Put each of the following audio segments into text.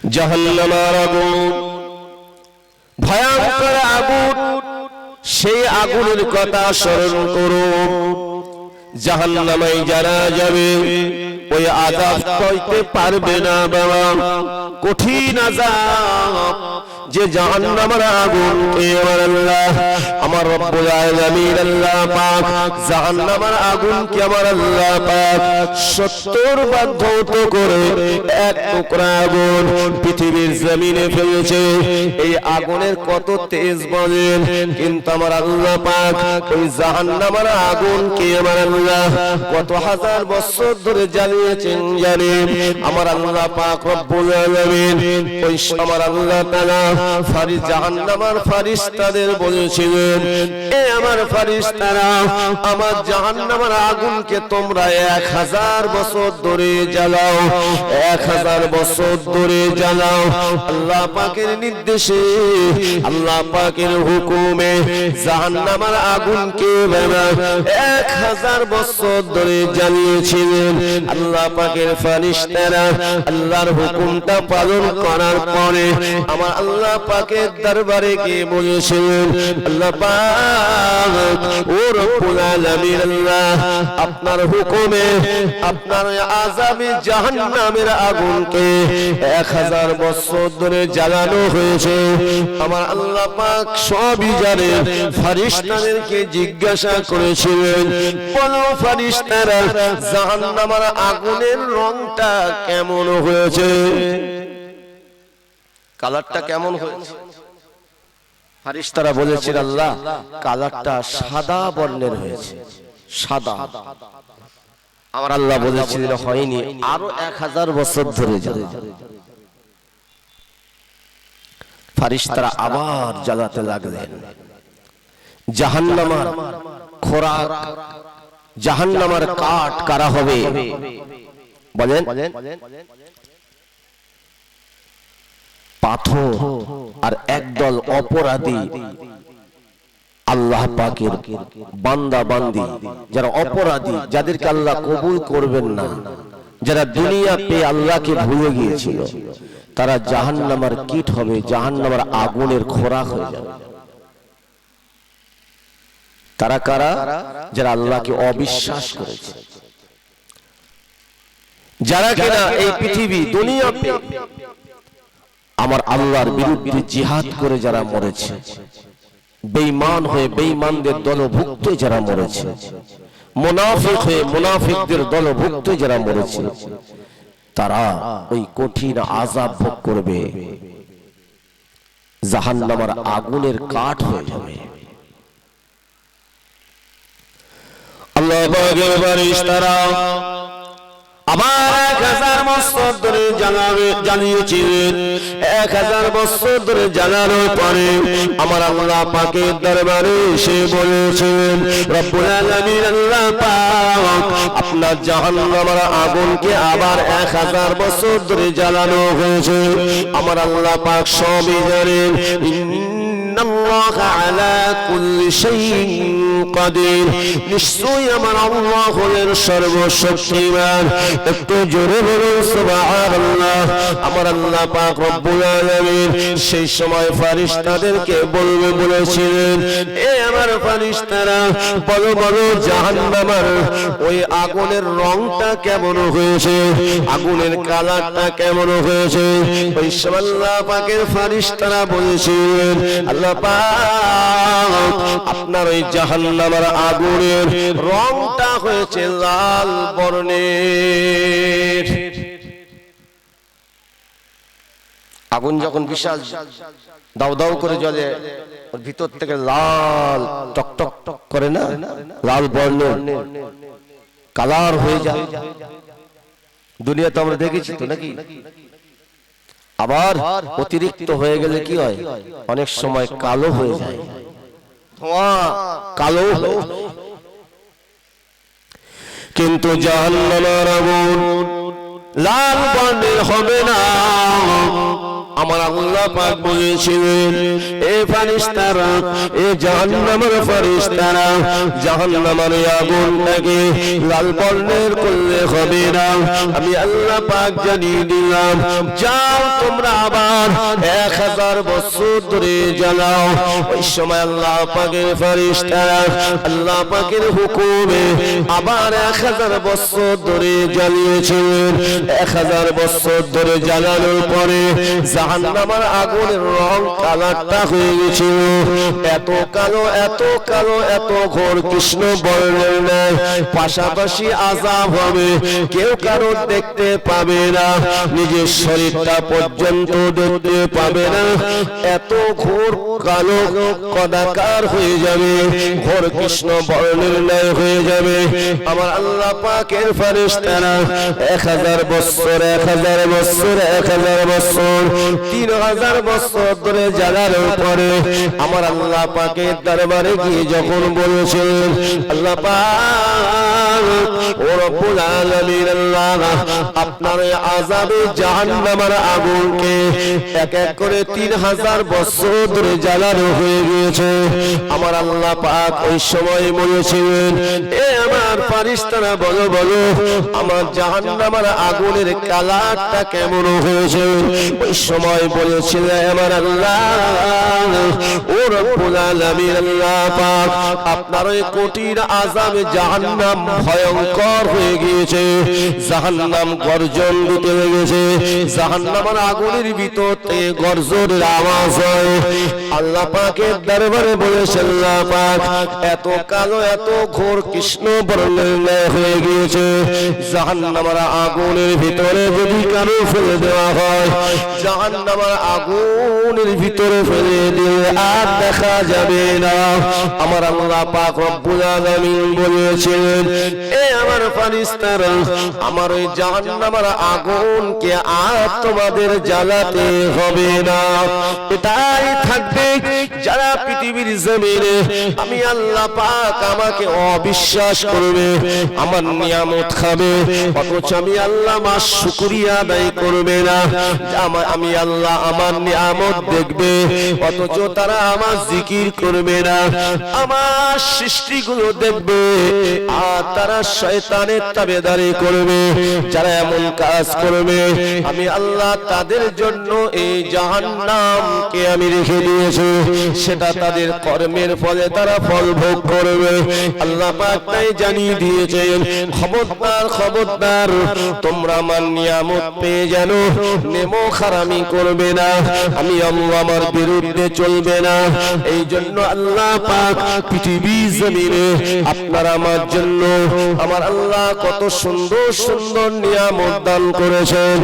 জাহান্নামের আগুন ভয়ঙ্কর আগুন। সেই আগুনের কথা স্মরণ করো। জাহান্নামে যারা যাবে ওই আযাব সইতে পারবে না বাবা, কঠিন আযাব। যে জাহান্নামের আগুন আমার আল্লাহ আমার রব্বুল আলামিন আল্লাহ পাক জাহান্নামের আগুন কি আমার আল্লাহ পাক 70 বার ধৌত করে এক টুকরা আগুন পৃথিবীর জমিনে ফেলেছে। এই আগুনের কত তেজ বলেন, কিন্তু আমার আল্লাহ পাক ওই জাহান্নামের আগুন কি আমার আল্লাহ কত হাজার বছর ধরে জ্বালিয়েছেন জানেন? আমার আল্লাহ পাক রব্বুল আলামিন ওই আমার আল্লাহ তাআলা জাহান্নামের ফেরেশতাদের বলেছিলেন, এ আমার ফেরেশতারা আমার জাহান্নামের আগুনকে তোমরা 1000 বছর ধরে জ্বালাও, 1000 বছর ধরে জ্বালাও। আল্লাহ পাকের নির্দেশে আল্লাহ পাকের হুকুমে জাহান্নামের আগুনকে 1000 বছর ধরে জ্বালিয়েছিলেন আল্লাহ পাকের ফেরেশতারা। আল্লাহর হুকুমটা পালন করার পরে আমার আল্লাহ পাকের দরবারে গিয়ে বলেছিলেন, আল্লাহ পাক ও রব্বুল আলামিন আল্লাহ আপনার হুকুমে আপনার আযাবে জাহান্নামের আগুনকে 1000 বছর ধরে জ্বালানো হয়েছে। আমার আল্লাহ পাক সবই জানেন। ফেরেশতাদেরকে জিজ্ঞাসা করেছিলেন, বলো ফেরেশতারা জাহান্নামের আগুনের রংটা কেমন হয়েছে, কালারটা কেমন হয়েছে? ফেরেশতারা বলেছেন, আল্লাহ কালারটা সাদা বর্ণের হয়েছে, সাদা। আমার আল্লাহ বলেছিলেন হয়নি, আরো 1000 বছর ধরে জ্বালা। ফেরেশতারা আবার জ্বালাতে লাগলেন। জাহান্নামের খোরাক জাহান্নামের কাঠ কারা হবে বলেন? পাথর আর একদল অপরাধী আল্লাহ পাকের বান্দা বান্দি, যারা অপরাধী, যাদেরকে আল্লাহ কবুল করবেন না, যারা দুনিয়া পেয়ে আল্লাহকে ভুলে গিয়েছিল, তারা জাহান্নামের কীট হবে, জাহান্নামের আগুনের খোরাক হয়ে যাবে। তারা কারা? যারা আল্লাহকে অবিশ্বাস করেছে, যারা কিনা এই পৃথিবী দুনিয়াতে আমার আল্লাহর বিরুদ্ধে জিহাদ করে যারা মরেছে, বেঈমান হয়ে বেঈমানদের দলভুক্ত যারা মরেছে, মুনাফিক হয়ে মুনাফিকদের দলভুক্ত যারা মরেছে, তারা ওই কঠিন আযাব ভোগ করবে, জাহান্নামের আগুনের কাঠ হয়ে যাবে। আল্লাহ পাকের ফেরেশতারা আবার 1000 বছর ধরে জ্বালিয়েছিলেন। 1000 বছর ধরে জ্বালানোর পরে আমার আল্লাহ পাকের দরবারে এসে বলেছেন, রব্বুল আলামিন আল্লাহ পাক আপনার জাহান্নামের আগুনকে আবার 1000 বছর ধরে জ্বালানো হয়েছে। আমার আল্লাহ পাক সবই জানেন। ইন্নাল্লাহ আলা কুল্লি শাইইন কাদির, নিশ্চয়ই আমার আল্লাহ হলেন সর্বশক্তিমান। একটু জোরে বলুন সুবহানাল্লাহ। আমার আল্লাহ পাক রব্বুল আলামিন সেই সময় ফেরেশতাদেরকে বলেছিলেন, এ আমার ফেরেশতারা বলো বলো জাহান্নামের ওই আগুনের রংটা কেমন হয়েছে, আগুনের কালারটা কেমন হয়েছে? ওই সময় আল্লাহ পাকের ফেরেশতারা বলেছিলেন, আল্লাহ পাক আপনার ওই জাহান্নামের আগুনের রংটা হয়েছে লাল বর্ণের। আগুন যখন বিশাল দাউ দাউ করে জ্বলে, ওর ভিতর থেকে লাল টক টক টক করে না, লাল বর্ণের কালার হয়ে যায়। দুনিয়াতে আমরা দেখেছি তো নাকি? আবার অতিরিক্ত হয়ে গেলে কি হয়? অনেক সময় কালো হয়ে যায়, ধোঁয়া কালো। কিন্তু জাহান্নামের আগুন লাল বর্ণের হবে না। আমার আল্লাহ পাক বলেছিলেন এ ফেরেশতারা এ জাহান্নামের ফেরেশতারা জাহান্নামের আগুনটাকে লাল বর্ণের করলে হবে না আমি আল্লাহ পাক জানিয়ে দিলাম যাও তোমরা আবার 1000 বছর ধরে জ্বালাও ওই সময় আল্লাহ পাকের ফেরেশতারা আল্লাহ পাকের হুকুমে আবার 1000 বছর ধরে জ্বালিয়েছিলেন 1000 বছর ধরে জ্বালানোর পরে জাহান্নামের আগুনের রং কালারটা হয়ে গেছিল এত কালো এত কালো এত ঘোর কৃষ্ণ বর্ণের ন্যায় পাশাপাশি আযাব হবে কেউ কারো দেখতে পাবে না নিজের শরীরটা পর্যন্ত দেখতে পাবে না এত ঘোর কালো কদাকার হয়ে যাবে ঘোর কৃষ্ণ বর্ণের ন্যায় হয়ে যাবে আমার আল্লাহ পাকের ফেরেশতারা 1000 বছর 1000 বছর 1000 বছর 3000 বছর ধরে জ্বালানোর পরে আমার আল্লাহ পাকের দরবারে গিয়ে যখন বলেছেন আল্লাহ পাক ও রব্বুল আলামিন আল্লাহ আপনার আযাবে জাহান্নামের আগুনকে এক এক করে 3000 বছর ধরে জ্বালানো হয়ে গিয়েছে আমার আল্লাহ পাক ওই সময় বলেছিলেন এ আমার ফেরেশতারা বলো বলো আমার জাহান্নামের আগুনের কালারটা কেমন হয়েছে ওই সময় বলেছিলেন আমার আল্লাহ ও রব্বুল আলামিন আল্লাহ পাক আপনার ওই কঠিন আযাবে জাহান্নাম ভয়ঙ্কর হয়ে গিয়েছে জাহান্নাম গর্জন দিতে লেগেছে জাহান্নামের আগুনের ভিতর থেকে গর্জনের আওয়াজ হয় আল্লাহ পাকের দরবারে বলেছেন আল্লাহ পাক এত কালো এত ঘোর কৃষ্ণ বর্ণের ন্যায় হয়ে গিয়েছে জাহান্নামের আগুনের ভিতরে যদি কারো ফেলে দেওয়া হয় জাহান্নামের আগুনের ভিতরে ফেলে দিলে আর দেখা যাবে না আমার আল্লাহ পাক রব্বুল আলামিন বলেছেন এ আমার ফেরেশতারা আমার ওই জাহান্নামের আগুনকে আর তোমাদের জ্বালাতে হবে না এটাই থাকবে যারা পৃথিবীর জমিনে আমি আল্লাহ পাক আমাকে অবিশ্বাস করবে আমার নিয়ামত খাবে অথচ আমি আল্লাহ আমার শুকরিয়া আদায় করবে না আমি আল্লাহ আমার নিয়ামত দেখবে অথচ তারা আমার জিকির করবে না আমার সৃষ্টিগুলো দেখবে আর তারা শয়তানের তাবেদারি করবে যারা এমন কাজ করবে আমি আল্লাহ তাদের জন্য এই জাহান্নামকে আমি রেখে দিয়েছি সেটা তাদের কর্মের ফলে তারা ফল ভোগ করবে আল্লাহ পাক তাই জানিয়ে দিয়েছেন খবরদার খবরদার তোমরা আমার নিয়ামত পেয়ে জানো নেমো খারামি করবে না আমি আল্লাহ আমার বিরুদ্ধে চলবে না এই জন্য আল্লাহ পাক পৃথিবী জমিনে আপনার আমার জন্য আমার আল্লাহ কত সুন্দর সুন্দর নিয়ামত দান করেছেন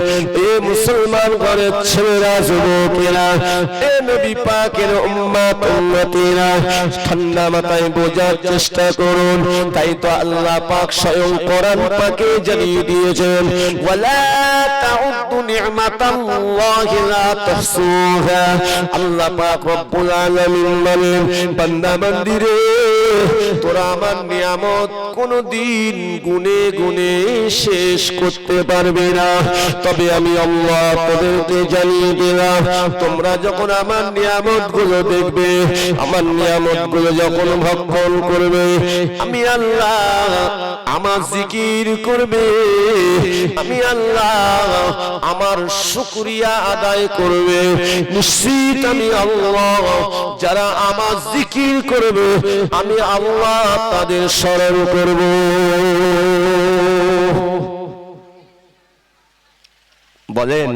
এ মুসলমান ঘরের ছেলেরা যুবকেরা এ নবী পাকের উম্মত উম্মতিরা ঠান্ডা মাথায় বোঝার চেষ্টা করুন তাই তো আল্লাহ পাক স্বয়ং কোরআন পাকে জানিয়ে দিয়েছেন ওয়ালা তাউদ্দু নি'মাতাল্লাহি লা তুহসুহা আল্লাহ পাক রব্বুল আলামিন বলেন বান্দা বান্দিরে তোরা আমার নিয়ামত কোনদিন গুনে গুনে শেষ করতে পারবে না তবে আমি আল্লাহ তোদেরকে জানিয়ে দিলাম তোমরা যখন আমার নিয়ামতগুলো দেখবে আমার নিয়ামতগুলো যখন ভক্ষণ করবে আমি আল্লাহ আমার জিকির করবে আমি আল্লাহ আমার শুকরিয়া আদায় করবে নিশ্চিত আমি আল্লাহ যারা আমার জিকির করবে আমি আল্লাহ তাদের স্মরণ করব বলেন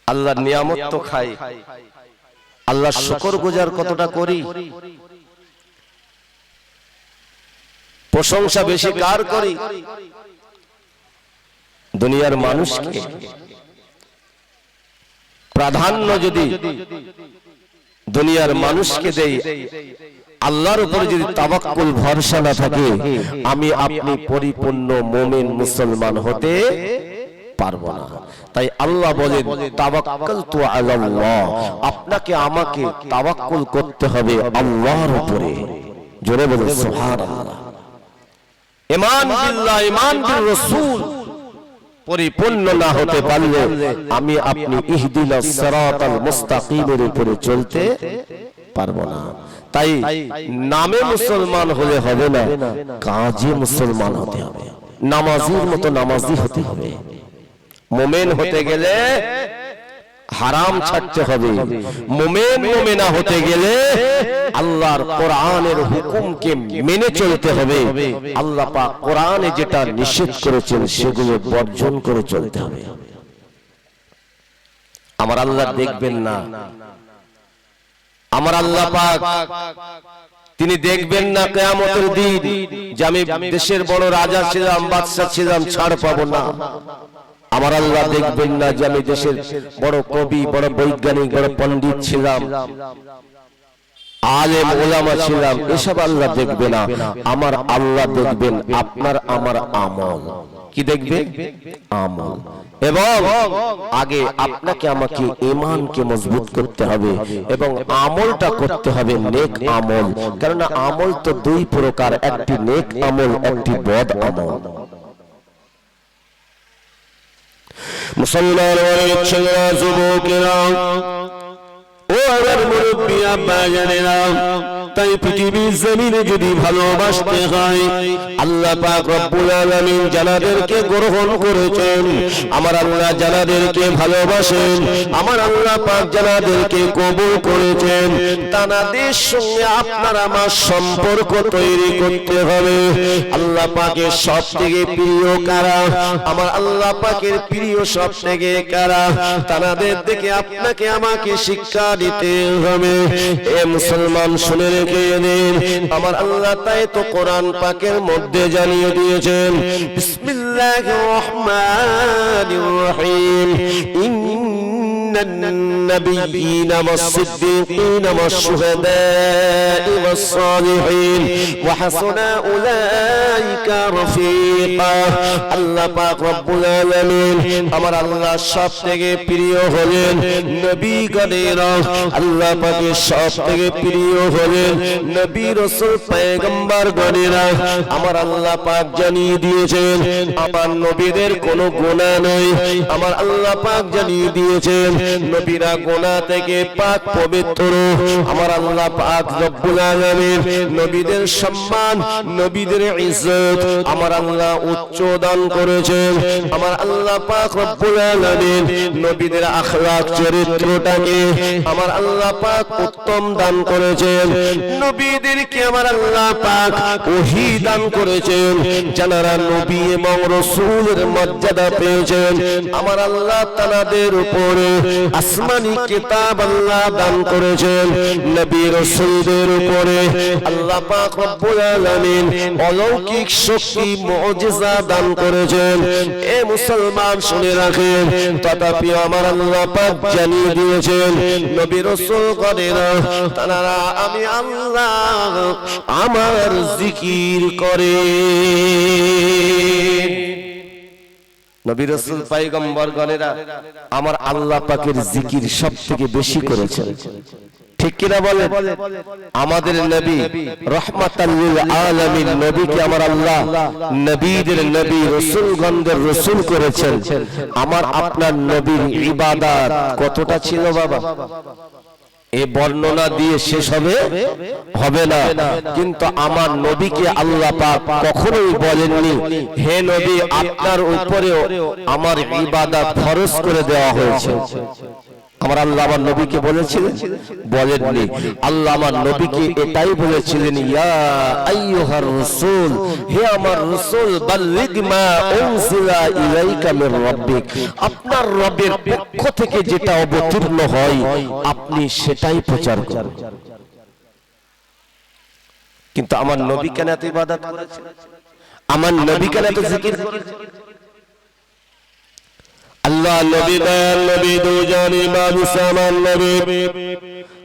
আল্লাহর নিয়ামত তো খাই আল্লাহর শুকরগুজার কতটা করি প্রশংসা বেশি কার করি দুনিয়ার মানুষকে প্রাধান্য যদি দুনিয়ার মানুষকে দেই আল্লাহর উপরে যদি তাওয়াক্কুল ভরসা না থাকে আমি আপনি পরিপূর্ণ মুমিন মুসলমান হতে পারবো না তাই আল্লাহ বলেন তাওয়াক্কালতু আলাল্লাহ আপনাকে আমাকে তাওয়াক্কুল করতে হবে আল্লাহর উপরে জোরে বলুন সুবহানাল্লাহ ঈমান বিল্লাহ ঈমান বির রাসূল পরিপূর্ণ না হতে পারলে আমি আপনি ইহদিনাস সিরাতাল মুস্তাকিমের উপরে চলতে পারবো না। তাই নামে মুসলমান হলে হবে না, কাজে মুসলমান হতে হবে, নামাজির মতো নামাজি হতে হবে। মুমিন হতে গেলে হারাম ছাড়তে হবে, মুমিন মুমিনা হতে গেলে আল্লাহর কোরআনের হুকুমকে মেনে চলতে হবে। আল্লাহ পাক কোরআনে যেটা নিষেধ করেছেন সেগুলো বর্জন করে চলতে হবে। আমার আল্লাহ দেখবেন না, আমার আল্লাহ পাক তিনি দেখবেন না কিয়ামতের দিন যে আমি দেশের বড় রাজা ছিলাম, বাদশা ছিলাম, ছাড় পাবো না। আমার আল্লাহ দেখবেন না যে আমি দেশের বড় কবি, বড় বৈজ্ঞানিক, বড় পণ্ডিত ছিলাম, আলেম ওলামা ছিলাম, এসব আল্লাহ দেখবে না। আমার আল্লাহ দেখবেন আপনার আমার আমল। কি দেখবেন? আমল। এবং আগে আপনাকে আমাকে ঈমানকে মজবুত করতে হবে এবং আমলটা করতে হবে নেক আমল। কারণ আমল তো দুই প্রকার, একটি নেক আমল, একটি বদ আমল। মুসলমান ছেলেরা, যুবকেরা, ও আমার মুরব্বী আব্বা জানেরা, তাই পৃথিবীর জমিনে যদি ভালোবাসতে হয়, আল্লাহ পাক রব্বুল আলামিন যাদেরকে গ্রহণ করেছেন, আমার আল্লাহ যাদেরকে ভালোবাসেন, আমার আল্লাহ পাক যাদেরকে কবুল করেছেন, তাদের সঙ্গে আপনার আমার সম্পর্ক তৈরি করতে হবে। আল্লাহ পাকের সবথেকে প্রিয় কারা? আমার আল্লাহ পাকের প্রিয় সবথেকে কারা? তাদের থেকে আপনাকে আমাকে শিক্ষা দিতে হবে। এ মুসলমান শুনে রেখে নিন, আমার আল্লাহ তাই তো কোরআন পাকের মধ্যে জানিয়ে দিয়েছেন, বিসমিল্লাহির রহমানির রহিম, النبيين والصديقين والشهداء والصالحين وحسن أولئك رفيقا। আল্লাহ পাক রব্বুল আলামিন আমার আল্লাহ সবথেকে প্রিয় হলেন নবীগণেরা, আল্লাহ পাকের সবথেকে প্রিয় হলেন নবী রাসূল পয়গম্বর গণেরা। আমার আল্লাহ পাক জানিয়ে দিয়েছেন আমার নবীদের কোনো গুনাহ নেই। আমার আল্লাহ পাক জানিয়ে দিয়েছেন নবীরা গুনাহ থেকে পাক পবিত্র। আমার আল্লাহ পাক রব্বুল আলামিন নবীদের সম্মান, নবীদের ইজ্জত আমার আল্লাহ উচ্চ দান করেছেন। আমার আল্লাহ পাক রব্বুল আলামিন নবীদের আখলাক চরিত্রটাকে আমার আল্লাহ পাক উত্তম দান করেছেন। নবীদেরকে আমার আল্লাহ পাক ওহী দান করেছেন, যারা নবী এবং রাসূলের মর্যাদা পেয়েছেন। আমার আল্লাহ তাদের উপরে আসমানি কিতাব আল্লাহ দান করেছেন। নবী রাসূলদের উপরে আল্লাহ পাক রব্বুল আলামিন অলৌকিক শক্তি মুজিজা দান করেছেন। এ মুসলমান শুনে রাখেন, তথাপি আমার আল্লাহ পাক জানিয়ে দিয়েছেন নবী রাসূল গণেরা তারা আমি আল্লাহ আমার জিকির করে। নবী রাসূল পয়গম্বর গণেরা আমার আল্লাহ পাকের জিকির সবথেকে বেশি করেছেন। ঠিক কিনা বলেন? আমাদের নবী রাহমাতাল লিল আলামিন নবীকে আমার আল্লাহ নবীদের নবী, রাসূলগণদের রাসূল করেছেন। আমার আপনার নবীর ইবাদত কতটা ছিল বাবা? এই বর্ণনা দিয়ে শেষ হবে না। কিন্তু আমার নবীকে আল্লাহ পাক কখনোই বলেননি হে নবী আপনার উপরেও আমার ইবাদত ফরজ করে দেওয়া হয়েছে। আমার আল্লাহ আমার নবীকে বলেছিলেন? বলেননি। আল্লাহ আমার নবীকে এটাই বলেছিলেন, ইয়া আইয়ুহার রাসূল, হে আমার রাসূল, বাল্লিগ মা উনজিলা ইলাইকা মির রাব্বিক, আপনার রবের পক্ষ থেকে যেটা অবতীর্ণ হয় আপনি সেটাই প্রচার করুন। কিন্তু আমার নবী কেন এত ইবাদত করেছেন? আমার নবী কেন এত জিকির করেছেন? আল্লাহ নবী দয়াল নবী দুজানি বাদশা আমার নবী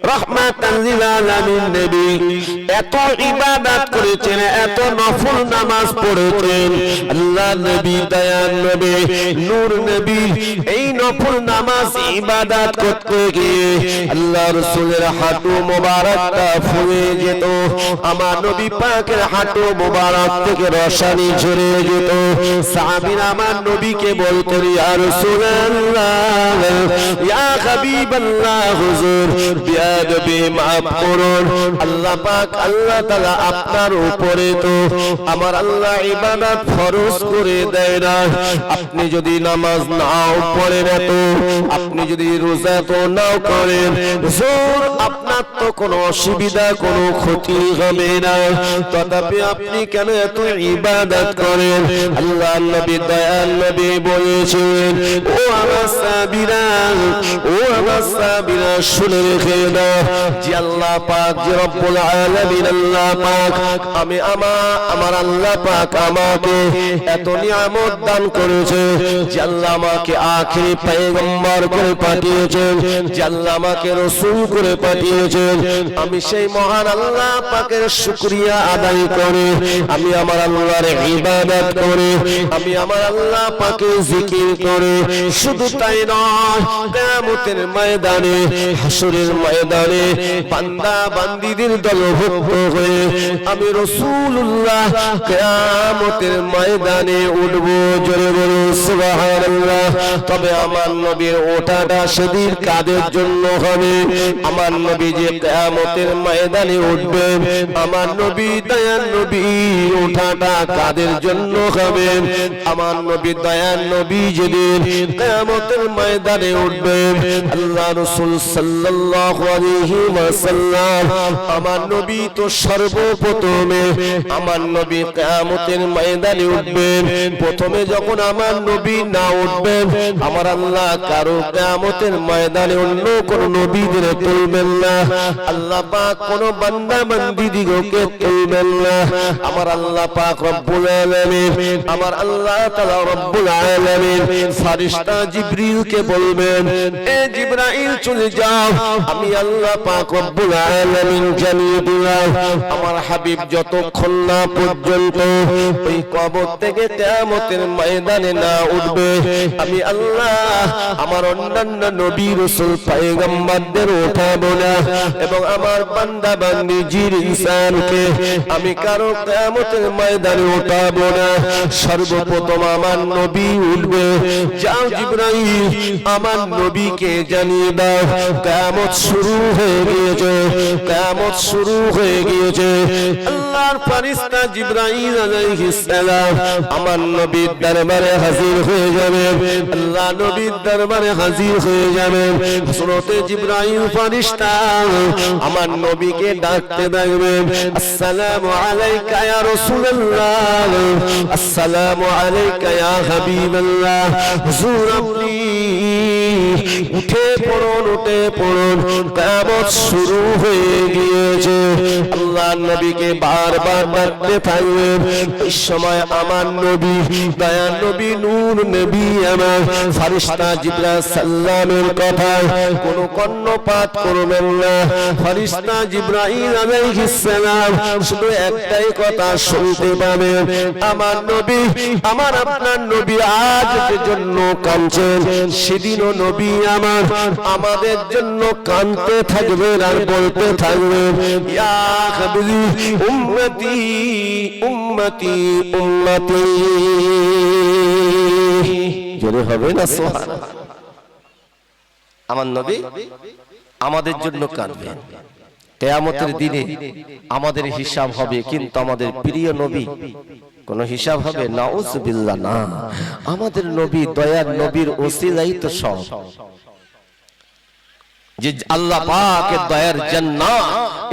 রহমাতাল লিল আলামিন নবী এত ইবাদত করেছেন, এত নফল নামাজ পড়েছেন। আল্লাহ নবী দয়ার নবী নূর নবী এই নফল নামাজ ইবাদত করতে গিয়ে আল্লাহ রাসূলের হাঁটু মোবারকটা ফুলে যেত। আমার নবী পাকের হাঁটু মোবারক থেকে রসানি ঝরে যেত। সাহাবীরা আমার নবীকে বলতেন, ইয়া রাসূলুল্লাহ, ইয়া হাবিবাল্লাহ, হুজুর বিয়াদবি মাফ করুন। আল্লাহ পাক আল্লাহ তাআলা আপনার উপরে তো আমার আল্লাহ ইবাদত ফরজ করে দেয় না। আপনি যদি নামাজ নাও পড়েন, তো আপনি যদি রোজা তো নাও করেন, হুজুর আপনার তো কোনো অসুবিধা কোনো ক্ষতি হবে না, তথাপি আপনি কেন এত ইবাদত করেন? আল্লাহ নবী দয়াল নবী বলেছেন, ও আমার সাহাবীরা, ও আমার সাহাবীরা, শুনে রেখে দাও যে আল্লাহ পাক যে রব্বুল আলামিন আল্লাহ পাক আমি আমার আল্লাহ পাক আমাকে এত নিয়ামত দান করেছে যে আল্লাহ আমাকে আখেরি পয়গম্বর করে পাঠিয়েছেন, যে আল্লাহ আমাকে রাসূল করে পাঠিয়েছেন। আমি সেই মহান আল্লাহ পাকের শুকরিয়া আদায় করে আমি আমার আল্লাহর ইবাদত করে আমি আমার আল্লাহ পাকের জিকির করে, শুধু তাই নয়, কিয়ামতের ময়দানে হাসরের ময়দানে বান্দা বান্দীদের দলভুক্ত হয়ে আমি রাসূলুল্লাহ কিয়ামতের ময়দানে উঠব। জোরে বলুন সুবহানাল্লাহ। তবে আমার নবীর ওঠাটা সেদিন কাদের জন্য হবে? আমার নবী যে কিয়ামতের ময়দানে উঠবে, আমার নবী দয়ার নবী ওঠাটা কাদের জন্য হবে? আমার নবী দয়ার নবী যেদিন কিয়ামতের ময়দানে উঠবে, আল্লাহ রাসূল সাল্লাল্লাহু আলাইহি ওয়াসাল্লাম আমার নবী তো সর্বপ্রথমে আমার নবী কিয়ামতের ময়দানে উঠবেন। প্রথমে যখন আমার নবী না উঠবেন, আমার আল্লাহ কারো কিয়ামতের ময়দানে অন্য কোন নবীদের তুলবেন না। আল্লাহ পাক কোন বান্দা বান্দীদিগকে তুলবেন না। আমার আল্লাহ পাক রব্বুল আলামিন, আমার আল্লাহ তাআলা রব্বুল আলামিন ফেরেশতা জিবরিলকে বলবেন, এ জিবরাইল চলে যাও, আমি আল্লাহ পাক রব্বুল আলামিন জানিয়ে দিলাম আমার হাবিব যতক্ষণ না পর্যন্ত ওই কবর থেকে কিয়ামতের ময়দানে না উঠবে, আমি আল্লাহ আমার অন্যান্য নবী রাসূল পয়গম্বরদের ওঠাবো না, এবং আমার বান্দা বান্দী জির ইনসানকে আমি কারো কিয়ামতের ময়দানে ওঠাবো না। সর্বপ্রথম আমার নবী উঠবে। যাও জিবরাইল আমার নবীকে জানিয়ে দাও কিয়ামত শুরু হয়ে গিয়েছে, কিয়ামত শুরু হয়ে গিয়েছে। আল্লাহর ফেরেশতা জিবরাইল আলাইহিস সালাম আমার নবীর দরবারে হাজির হয়ে যাবে। আল্লাহ নবীর দরবারে হাজির হয়ে যাবে। হযরতে জিবরাইল ফেরেশতা আমার নবীকে ডাকতে থাকবে, আসসালামু আলাইকা ইয়া রাসূলুল্লাহ, আসসালামু আলাইকা ইয়া হাবিবাল্লাহ। হুজুর আপনি উঠে পড়ুন, উঠে পড়ুন, কিয়ামত শুরু হয়ে গিয়েছে। আল্লাহ নবীকে বারবার ডাকতে থাকবেন। এই সময় আমার নবী দয়ার নবী নূর নবী আমার ফেরেশতা জিবরাইল সাল্লামের কথায় কোনো কর্ণপাত করবেন না। ফেরেশতা জিবরাইল আলাইহিস সালাম শুধু একটাই কথা শুনতে পাবেন, আমার নবী, আমার আপনার নবী আজ জন্য কাঁদছেন, সেদিনও নবী আমার আমাদের জন্য কাঁদতে থাকবেন আর বলতে থাকবেন, ইয়া হাবিবি উম্মতি উম্মতি উম্মতি। জোরে হবে না সুবহানাল্লাহ। আমার নবী আমাদের জন্য কাঁদবেন। কিয়ামতের দিনে আমাদের হিসাব হবে, কিন্তু আমাদের প্রিয় নবী কোন হিসাব হবে? নাউযুবিল্লাহ না। আমাদের নবী দয়ার নবীর ওসিলাই তো সব, যে আল্লাহ পাকের দয়ার জান্নাত,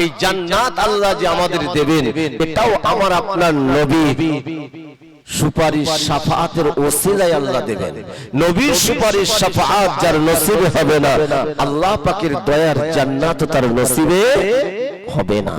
এই জান্নাত আল্লাহ যে আমাদের দেবেন, এটাও আমার আপনার নবী সুপারিশ শাফাআতের ওসিলায় আল্লাহ দেবেন। নবীর সুপারিশ শাফাআত যার নসিবে হবে না, আল্লাহ পাকের দয়ার জান্নাত তার নসিবে হবে না।